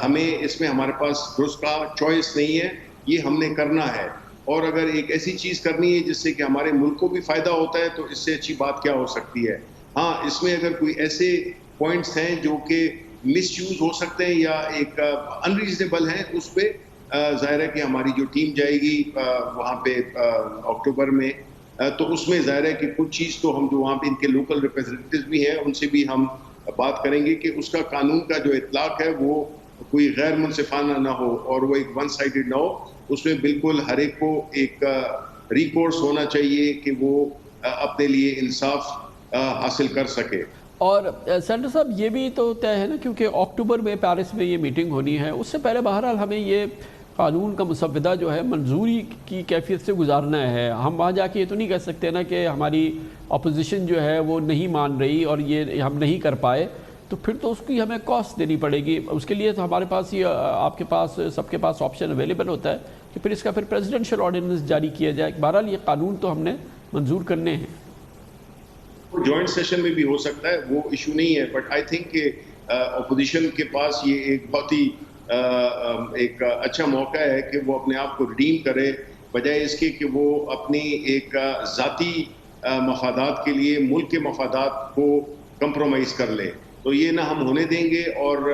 ہمیں اس میں ہمارے پاس درست کا چوائس نہیں ہے، یہ ہم نے کرنا ہے. اور اگر ایک ایسی چیز کرنی ہے جس سے کہ ہمارے ملک کو بھی فائدہ ہوتا ہے تو اس سے اچھی بات کیا ہو سکتی ہے. ہاں اس میں اگر کوئی ایسے پوائنٹس ہیں جو کہ مس یوز ہو سکتے ہیں یا ایک انریزنیبل ہیں، اس پہ ظاہر ہے کہ ہماری جو ٹیم جائے گی وہاں پہ اکتوبر میں، تو اس میں ظاہر ہے کہ کچھ چیز تو ہم جو وہاں پہ ان کے لوکل ریپرزینٹیوز بھی ہیں ان سے بھی ہم بات کریں گے کہ اس کا قانون کا جو اطلاق ہے وہ کوئی غیر منصفانہ نہ ہو اور وہ ایک ون سائیڈڈ نہ ہو. اس میں بالکل ہر ایک کو ایک ریکورس ہونا چاہیے کہ وہ اپنے لیے انصاف حاصل کر سکے. اور سینیٹر صاحب یہ بھی تو طے ہے نا، کیونکہ اکتوبر میں پیرس میں یہ میٹنگ ہونی ہے، اس سے پہلے بہرحال ہمیں یہ قانون کا مسودہ جو ہے منظوری کی کیفیت سے گزارنا ہے. ہم وہاں جا کے یہ تو نہیں کہہ سکتے نا کہ ہماری اپوزیشن جو ہے وہ نہیں مان رہی اور یہ ہم نہیں کر پائے، تو پھر تو اس کی ہمیں کاسٹ دینی پڑے گی. اس کے لیے تو ہمارے پاس یہ آپ کے پاس سب کے پاس آپشن اویلیبل ہوتا ہے کہ پھر اس کا پھر پریزیڈنشل آرڈیننس جاری کیا جائے. بہرحال یہ قانون تو ہم نے منظور کرنے ہیں. جوائنٹ سیشن میں بھی ہو سکتا ہے، وہ ایشو نہیں ہے، بٹ آئی تھنک کہ اپوزیشن کے پاس یہ ایک بہت ہی ایک اچھا موقع ہے کہ وہ اپنے آپ کو ریڈیم کرے، بجائے اس کے کہ وہ اپنی ایک ذاتی مفادات کے لیے ملک کے مفادات کو کمپرومائز کر لے. تو یہ نہ ہم ہونے دیں گے اور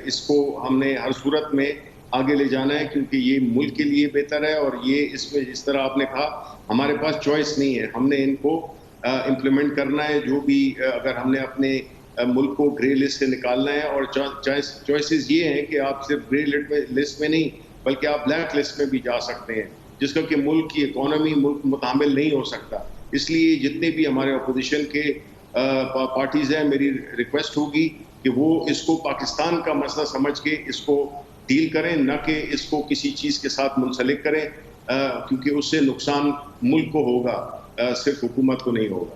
اس کو ہم نے ہر صورت میں آگے لے جانا ہے کیونکہ یہ ملک کے لیے بہتر ہے. اور یہ اس میں جس طرح آپ نے کہا ہمارے پاس چوائس نہیں ہے، ہم نے ان کو امپلیمنٹ کرنا ہے. جو بھی اگر ہم نے اپنے ملک کو گرے لسٹ سے نکالنا ہے، اور چوائسز یہ ہیں کہ آپ صرف گرے لسٹ میں نہیں بلکہ آپ بلیک لسٹ میں بھی جا سکتے ہیں، جس کا کہ ملک کی اکانومی ملک متحمل نہیں ہو سکتا. اس لیے جتنے بھی ہمارے اپوزیشن کے پارٹیز ہیں، میری ریکویسٹ ہوگی کہ وہ اس کو پاکستان کا مسئلہ سمجھ کے اس کو ڈیل کریں، نہ کہ اس کو کسی چیز کے ساتھ منسلک کریں، کیونکہ اس سے نقصان ملک کو ہوگا، صرف حکومت کو نہیں ہوگا.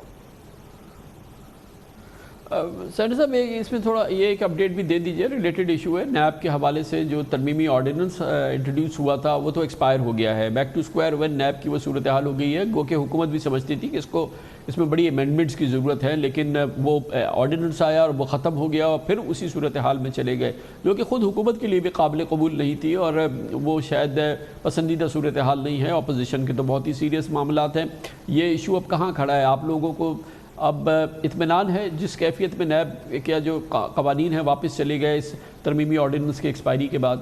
سینٹر صاحب اس میں تھوڑا یہ ایک اپڈیٹ بھی دے دیجیے، ریلیٹڈ ایشو ہے نیب کے حوالے سے، جو ترمیمی آرڈیننس انٹروڈیوس ہوا تھا وہ تو ایکسپائر ہو گیا ہے، back two square one NAB کی وہ صورتحال ہو گئی ہے، گو کہ حکومت بھی سمجھتی تھی کہ اس میں بڑی امینڈمنٹس کی ضرورت ہے، لیکن وہ آرڈیننس آیا اور وہ ختم ہو گیا اور پھر اسی صورتحال میں چلے گئے، جو کہ خود حکومت کے لیے بھی قابل قبول نہیں تھی اور وہ شاید پسندیدہ صورتحال نہیں ہے، اپوزیشن کے تو بہت ہی سیریس معاملات ہیں۔ یہ ایشو اب کہاں کھڑا ہے؟ آپ لوگوں کو اب اطمینان ہے جس کیفیت میں نیب کیا جو قوانین ہیں واپس چلے گئے اس ترمیمی آرڈیننس کے ایکسپائری کے بعد؟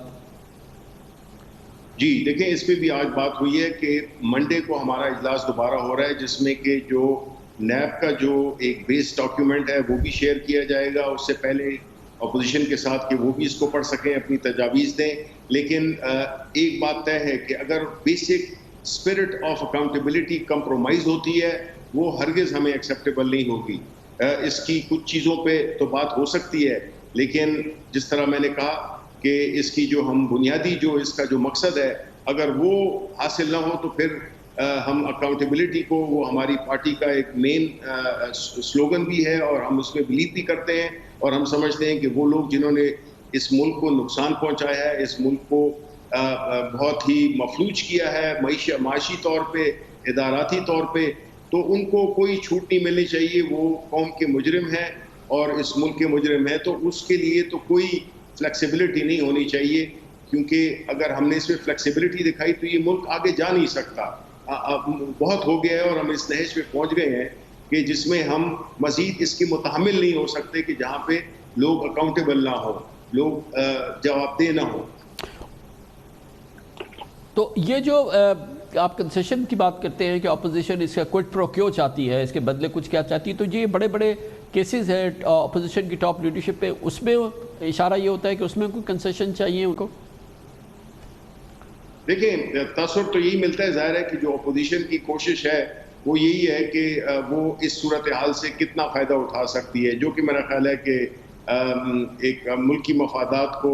جی دیکھیں، اس پہ بھی آج بات ہوئی ہے کہ منڈے کو ہمارا اجلاس دوبارہ ہو رہا ہے، جس میں کہ جو نیب کا جو ایک بیس ڈاکیومنٹ ہے وہ بھی شیئر کیا جائے گا اس سے پہلے اپوزیشن کے ساتھ، کہ وہ بھی اس کو پڑھ سکیں، اپنی تجاویز دیں۔ لیکن ایک بات طے ہے کہ اگر basic spirit of accountability compromise ہوتی ہے وہ ہرگز ہمیں ایکسیپٹیبل نہیں ہوگی۔ اس کی کچھ چیزوں پہ تو بات ہو سکتی ہے، لیکن جس طرح میں نے کہا کہ اس کی جو ہم بنیادی جو اس کا جو مقصد ہے اگر وہ حاصل نہ ہو تو پھر ہم اکاؤنٹیبلٹی کو، وہ ہماری پارٹی کا ایک مین سلوگن بھی ہے اور ہم اس میں بلیو بھی کرتے ہیں، اور ہم سمجھتے ہیں کہ وہ لوگ جنہوں نے اس ملک کو نقصان پہنچایا ہے، اس ملک کو بہت ہی مفلوج کیا ہے معاشی طور پہ، اداراتی طور پہ، تو ان کو کوئی چھوٹ نہیں ملنی چاہیے۔ وہ قوم کے مجرم ہیں اور اس ملک کے مجرم ہیں، تو اس کے لیے تو کوئی فلیکسیبلٹی نہیں ہونی چاہیے، کیونکہ اگر ہم نے اس میں فلیکسیبلٹی دکھائی تو یہ ملک آگے جا نہیں سکتا۔ بہت ہو گیا ہے اور ہم اس نہج پہ پہنچ گئے ہیں کہ جس میں ہم مزید اس کی متحمل نہیں ہو سکتے کہ جہاں پہ لوگ اکاؤنٹیبل نہ ہو، لوگ جواب دہ نہ ہو۔ تو یہ جو آپ کنسیشن کی بات کرتے ہیں کہ اپوزیشن اس کا کوئٹ پرو کیو چاہتی ہے، اس کے بدلے کچھ کیا چاہتی ہے، تو یہ بڑے بڑے کیسز ہیں اپوزیشن کی ٹاپ لیڈرشپ پہ، اس میں اشارہ یہ ہوتا ہے کہ اس میں کوئی کنسیشن چاہیے ان کو؟ دیکھیں، تاثر تو یہی ملتا ہے، ظاہر ہے کہ جو اپوزیشن کی کوشش ہے وہ یہی ہے کہ وہ اس صورتحال سے کتنا فائدہ اٹھا سکتی ہے، جو کہ میرا خیال ہے کہ ایک ملکی مفادات کو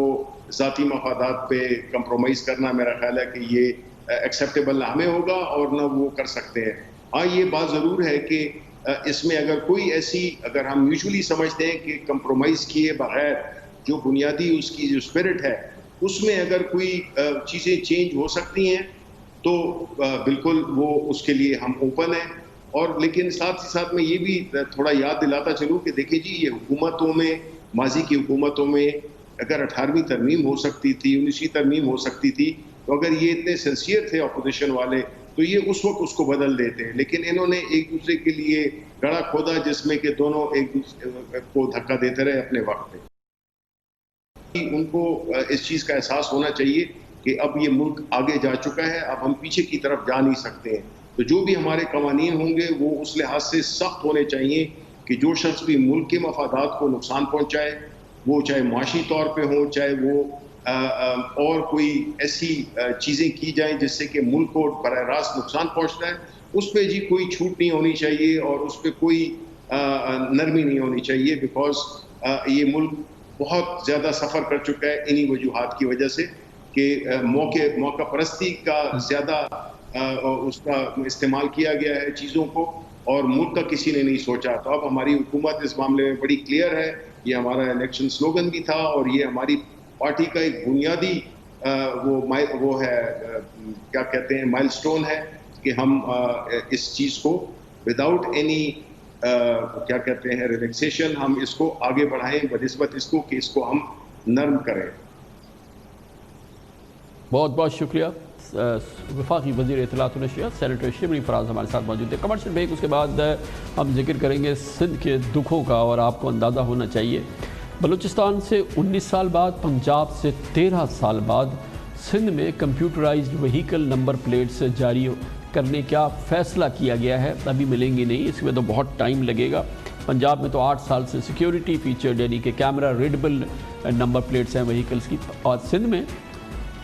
ذاتی مفادات پہ کمپرومائز کرنا میرا خیال ہے کہ یہ ایکسیپٹیبل نہ ہمیں ہوگا اور نہ وہ کر سکتے ہیں۔ ہاں یہ بات ضرور ہے کہ اس میں اگر کوئی ایسی، اگر ہم میوچولی سمجھتے ہیں کہ کمپرومائز کیے بغیر جو بنیادی اس کی جو اسپرٹ ہے اس میں اگر کوئی چیزیں چینج ہو سکتی ہیں تو بالکل وہ اس کے لیے ہم اوپن ہیں۔ اور لیکن ساتھ ہی ساتھ میں یہ بھی تھوڑا یاد دلاتا چلوں کہ دیکھیں جی، یہ حکومتوں میں، ماضی کی حکومتوں میں اگر 18ویں ترمیم ہو سکتی تھی، 19ویں ترمیم ہو سکتی تھی، تو اگر یہ اتنے سنسیئر تھے اپوزیشن والے تو یہ اس وقت اس کو بدل دیتے ہیں، لیکن انہوں نے ایک دوسرے کے لیے گڑھا کھودا جس میں کہ دونوں ایک دوسرے کو دھکا دیتے رہے اپنے وقت پہ۔ ان کو اس چیز کا احساس ہونا چاہیے کہ اب یہ ملک آگے جا چکا ہے، اب ہم پیچھے کی طرف جا نہیں سکتے ہیں، تو جو بھی ہمارے قوانین ہوں گے وہ اس لحاظ سے سخت ہونے چاہیے کہ جو شخص بھی ملک کے مفادات کو نقصان پہنچائے، وہ چاہے معاشی طور پہ ہوں، چاہے وہ اور کوئی ایسی چیزیں کی جائیں جس سے کہ ملک کو براہ راست نقصان پہنچتا ہے، اس پہ جی کوئی چھوٹ نہیں ہونی چاہیے اور اس پہ کوئی نرمی نہیں ہونی چاہیے، بیکاز یہ ملک بہت زیادہ سفر کر چکا ہے انہی وجوہات کی وجہ سے کہ موقع پرستی کا زیادہ اس کا استعمال کیا گیا ہے چیزوں کو، اور ملک کا کسی نے نہیں سوچا۔ تو اب ہماری حکومت اس معاملے میں بڑی کلیئر ہے، یہ ہمارا الیکشن سلوگن بھی تھا اور یہ ہماری پارٹی کا ایک بنیادی وہ ہے، کیا کہتے ہیں، مائل سٹون ہے کہ ہم اس چیز کو وداؤٹ اینی کیا کہتے ہیں ریلیکسیشن ہم اس کو آگے بڑھائیں بنسبت اس کو کہ اس کو ہم نرم کریں۔ بہت بہت شکریہ۔ وفاقی وزیر اطلاعات و نشریات سینیٹر شبلی فراز ہمارے ساتھ موجود ہے۔ کمرشل بریک، اس کے بعد ہم ذکر کریں گے سندھ کے دکھوں کا، اور آپ کو اندازہ ہونا چاہیے بلوچستان سے 19 سال بعد، پنجاب سے 13 سال بعد سندھ میں کمپیوٹرائزڈ وہیکل نمبر پلیٹس جاری کرنے کا فیصلہ کیا گیا ہے۔ ابھی ملیں گے نہیں، اس میں تو بہت ٹائم لگے گا۔ پنجاب میں تو 8 سال سے سیکیورٹی فیچر یعنی کہ کیمرہ ریڈیبل نمبر پلیٹس ہیں وہیکلز کی، اور سندھ میں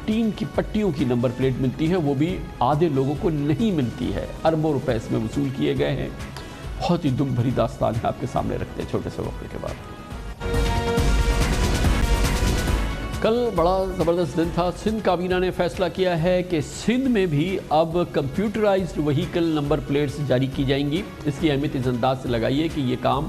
ٹین کی پٹیوں کی نمبر پلیٹ ملتی ہے، وہ بھی آدھے لوگوں کو نہیں ملتی ہے۔ اربوں روپے اس میں وصول کیے گئے ہیں۔ بہت ہی دکھ بھری داستان ہے، آپ کے سامنے رکھتے ہیں چھوٹے سے وقفے کے بعد۔ کل بڑا زبردست دن تھا۔ سندھ کابینہ نے فیصلہ کیا ہے کہ سندھ میں بھی اب کمپیوٹرائزڈ وہیکل نمبر پلیٹس جاری کی جائیں گی۔ اس کی اہمیت اس انداز سے لگائی ہے کہ یہ کام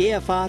AFR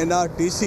NRTC,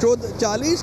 40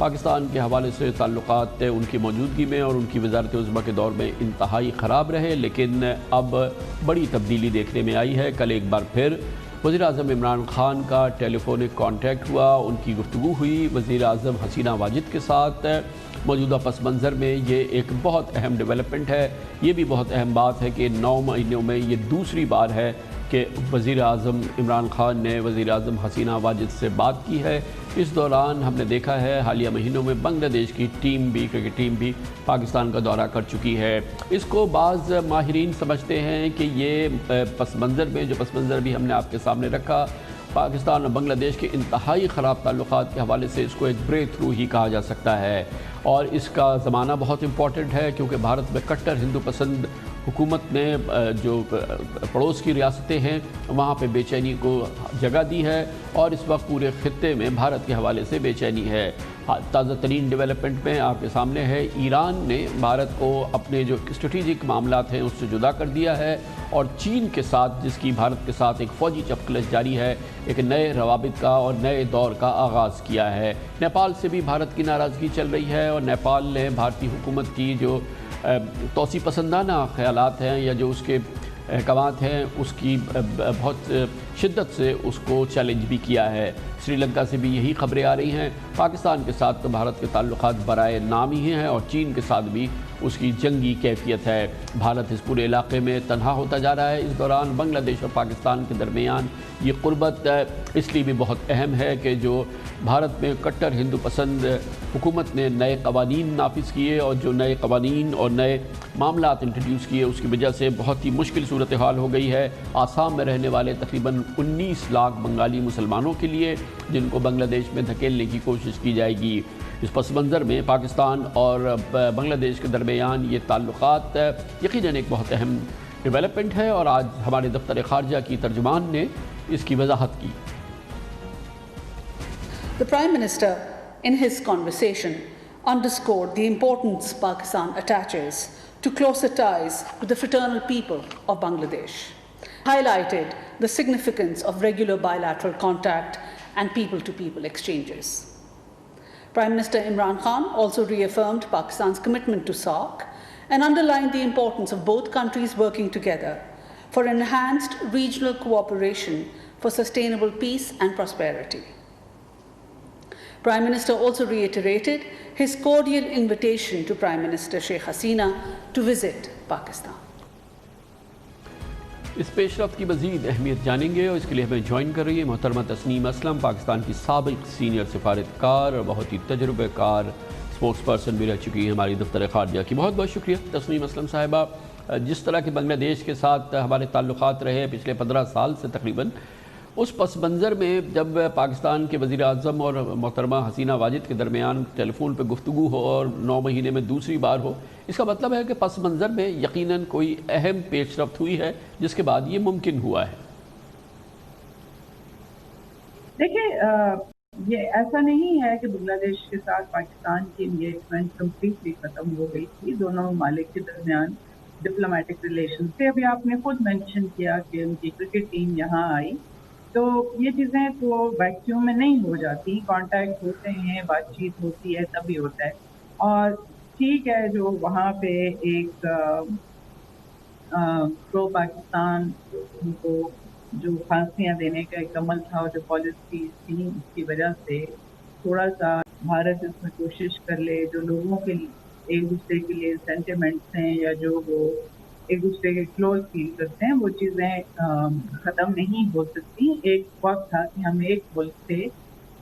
پاکستان کے حوالے سے تعلقات ان کی موجودگی میں اور ان کی وزارت عظمیٰ کے دور میں انتہائی خراب رہے، لیکن اب بڑی تبدیلی دیکھنے میں آئی ہے۔ کل ایک بار پھر وزیر اعظم عمران خان کا ٹیلی فونک کانٹیکٹ ہوا، ان کی گفتگو ہوئی وزیر اعظم حسینہ واجد کے ساتھ۔ موجودہ پس منظر میں یہ ایک بہت اہم ڈیولپمنٹ ہے۔ یہ بھی بہت اہم بات ہے کہ 9 مہینوں میں یہ دوسری بار ہے کہ وزیر اعظم عمران خان نے وزیر اعظم حسینہ واجد سے بات کی ہے۔ اس دوران ہم نے دیکھا ہے حالیہ مہینوں میں بنگلہ دیش کی کرکٹ ٹیم بھی پاکستان کا دورہ کر چکی ہے۔ اس کو بعض ماہرین سمجھتے ہیں کہ یہ پس منظر میں جو پس منظر بھی ہم نے آپ کے سامنے رکھا، پاکستان اور بنگلہ دیش کے انتہائی خراب تعلقات کے حوالے سے اس کو ایک بریک تھرو ہی کہا جا سکتا ہے، اور اس کا زمانہ بہت امپورٹنٹ ہے کیونکہ بھارت میں کٹر ہندو پسند حکومت نے جو پڑوس کی ریاستیں ہیں وہاں پہ بے چینی کو جگہ دی ہے، اور اس وقت پورے خطے میں بھارت کے حوالے سے بے چینی ہے۔ تازہ ترین ڈیولپمنٹ میں آپ کے سامنے ہے، ایران نے بھارت کو اپنے جو اسٹریٹجک معاملات ہیں اس سے جدا کر دیا ہے، اور چین کے ساتھ جس کی بھارت کے ساتھ ایک فوجی چپکلش جاری ہے، ایک نئے روابط کا اور نئے دور کا آغاز کیا ہے۔ نیپال سے بھی بھارت کی ناراضگی چل رہی ہے، اور نیپال نے بھارتی حکومت کی جو توسیع پسندانہ خیالات ہیں یا جو اس کے احکامات ہیں اس کی بہت شدت سے اس کو چیلنج بھی کیا ہے۔ سری لنکا سے بھی یہی خبریں آ رہی ہیں۔ پاکستان کے ساتھ تو بھارت کے تعلقات برائے نام ہی ہیں، اور چین کے ساتھ بھی اس کی جنگی کیفیت ہے۔ بھارت اس پورے علاقے میں تنہا ہوتا جا رہا ہے۔ اس دوران بنگلہ دیش اور پاکستان کے درمیان یہ قربت اس لیے بھی بہت اہم ہے کہ جو بھارت میں کٹر ہندو پسند حکومت نے نئے قوانین نافذ کیے، اور جو نئے قوانین اور نئے معاملات انٹروڈیوس کیے اس کی وجہ سے بہت ہی مشکل صورتحال ہو گئی ہے آسام میں رہنے والے تقریباً 19 لاکھ بنگالی مسلمانوں کے لیے، جن کو بنگلہ دیش میں دھکیلنے کی کوشش کی جائے گی۔ اس پس منظر میں پاکستان اور بنگلہ دیش کے درمیان یہ تعلقات یقیناً ایک بہت اہم ڈیولپمنٹ ہے، اور آج ہمارے دفتر خارجہ کی ترجمان نے اس کی وضاحت کی۔ The Prime Minister, in his conversation, underscored the importance Pakistan attaches to closer ties with the fraternal people of Bangladesh, highlighted the significance of regular bilateral contact and people-to-people exchanges. Prime Minister Imran Khan also reaffirmed Pakistan's commitment to SAARC and underlined the importance of both countries working together for enhanced regional cooperation for sustainable peace and prosperity. Prime Minister also reiterated his cordial invitation to Prime Minister Sheikh Hasina to visit Pakistan. اس پیش رفت کی مزید اہمیت جانیں گے، اور اس کے لیے ہمیں جوائن کر رہی ہے محترمہ تسنیم اسلم، پاکستان کی سابق سینئر سفارتکار اور بہت ہی تجربہ کار اسپوکس پرسن بھی رہ چکی ہے ہماری دفتر خارجہ کی۔ بہت بہت شکریہ تسنیم اسلم صاحبہ۔ جس طرح کہ بنگلہ دیش کے ساتھ ہمارے تعلقات رہے پچھلے 15 سال سے تقریباً، اس پس منظر میں جب پاکستان کے وزیر اعظم اور محترمہ حسینہ واجد کے درمیان ٹیلی فون پہ گفتگو ہو اور 9 مہینے میں دوسری بار ہو، اس کا مطلب ہے کہ پس منظر میں یقیناً کوئی اہم پیش رفت ہوئی ہے جس کے بعد یہ ممکن ہوا ہے۔ دیکھیں، یہ ایسا نہیں ہے کہ بنگلہ دیش کے ساتھ پاکستان کی انگیجمنٹ کمپلیٹلی ختم ہو گئی تھی۔ دونوں ممالک کے درمیان ڈپلومیٹک ریلیشن تھے۔ ابھی آپ نے خود مینشن کیا کہ ان کی کرکٹ ٹیم یہاں آئی، تو یہ چیزیں تو ویکیوم میں نہیں ہو جاتی، کانٹیکٹ ہوتے ہیں، بات چیت ہوتی ہے، تبھی ہوتا ہے۔ اور ٹھیک ہے، جو وہاں پہ ایک پرو پاکستان کو جو پھانسیاں دینے کا ایک عمل تھا، جو پالیسی تھی، اس کی وجہ سے تھوڑا سا بھارت اس میں کوشش کر لے، جو لوگوں کے لیے ایک دوسرے کے لیے سینٹیمنٹس ہیں یا جو وہ ایک دوسرے کے کلوز فیل کرتے ہیں، وہ چیزیں ختم نہیں ہو سکتی۔ ایک وقت تھا کہ ہم ایک ملک سے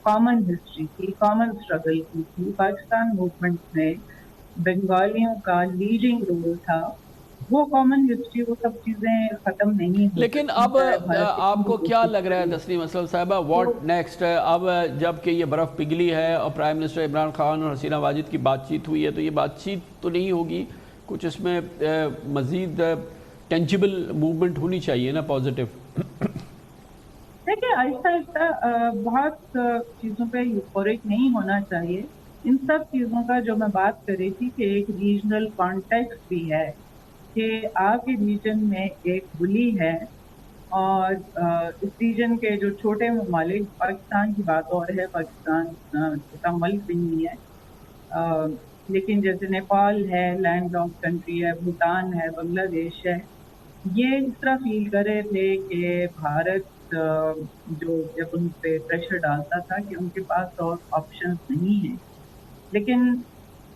کامن ہسٹری کی، کامن اسٹرگل کی تھی۔ پاکستان موومنٹ میں بنگالیوں کا لیڈنگ رول تھا، وہ کامن ہسٹری، وہ سب چیزیں ختم نہیں ہو۔ لیکن اب آپ کو کیا لگ رہا ہے تسنیم اسلم صاحبہ، واٹ نیکسٹ؟ اب جب کہ یہ برف پگھلی ہے اور پرائم منسٹر عمران خان اور حسینہ واجد کی بات چیت ہوئی ہے، تو یہ بات چیت تو نہیں ہوگی، کچھ اس میں مزید ٹینجیبل موومنٹ ہونی چاہیے نا، پازیٹیو؟ دیکھیں، آہستہ آہستہ بہت چیزوں پہ یوفورک نہیں ہونا چاہیے۔ ان سب چیزوں کا جو میں بات کر رہی تھی کہ ایک ریجنل کانٹیکسٹ بھی ہے، کہ آپ کے ریجن میں ایک بلی ہے، اور اس ریجن کے جو چھوٹے ممالک، پاکستان کی بات اور ہے، پاکستان چھوٹا ملک بھی نہیں ہے، لیکن جیسے نیپال ہے لینڈ لاک کنٹری ہے، بھوٹان ہے، بنگلہ دیش ہے، یہ اس طرح فیل کر رہے تھے کہ بھارت جو جب ان پہ پریشر ڈالتا تھا کہ ان کے پاس اور آپشنز نہیں ہیں، لیکن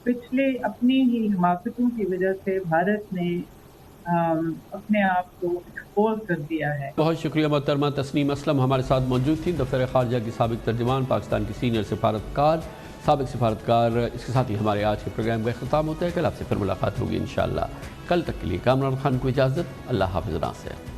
پچھلے اپنی ہی حماقتوں کی وجہ سے بھارت نے اپنے آپ کو ایکسپوز کر دیا ہے۔ بہت شکریہ محترمہ تسنیم اسلم ہمارے ساتھ موجود تھی، دفتر خارجہ کی سابق ترجمان، پاکستان کی سینئر سفارتکار، سابق سفارتکار۔ اس کے ساتھ ہی ہمارے آج کے پروگرام کا اختتام ہوتا ہے۔ کل آپ سے پھر ملاقات ہوگی انشاءاللہ۔ کل تک کے لیے کامران خان کو اجازت، اللہ حافظ ناصر۔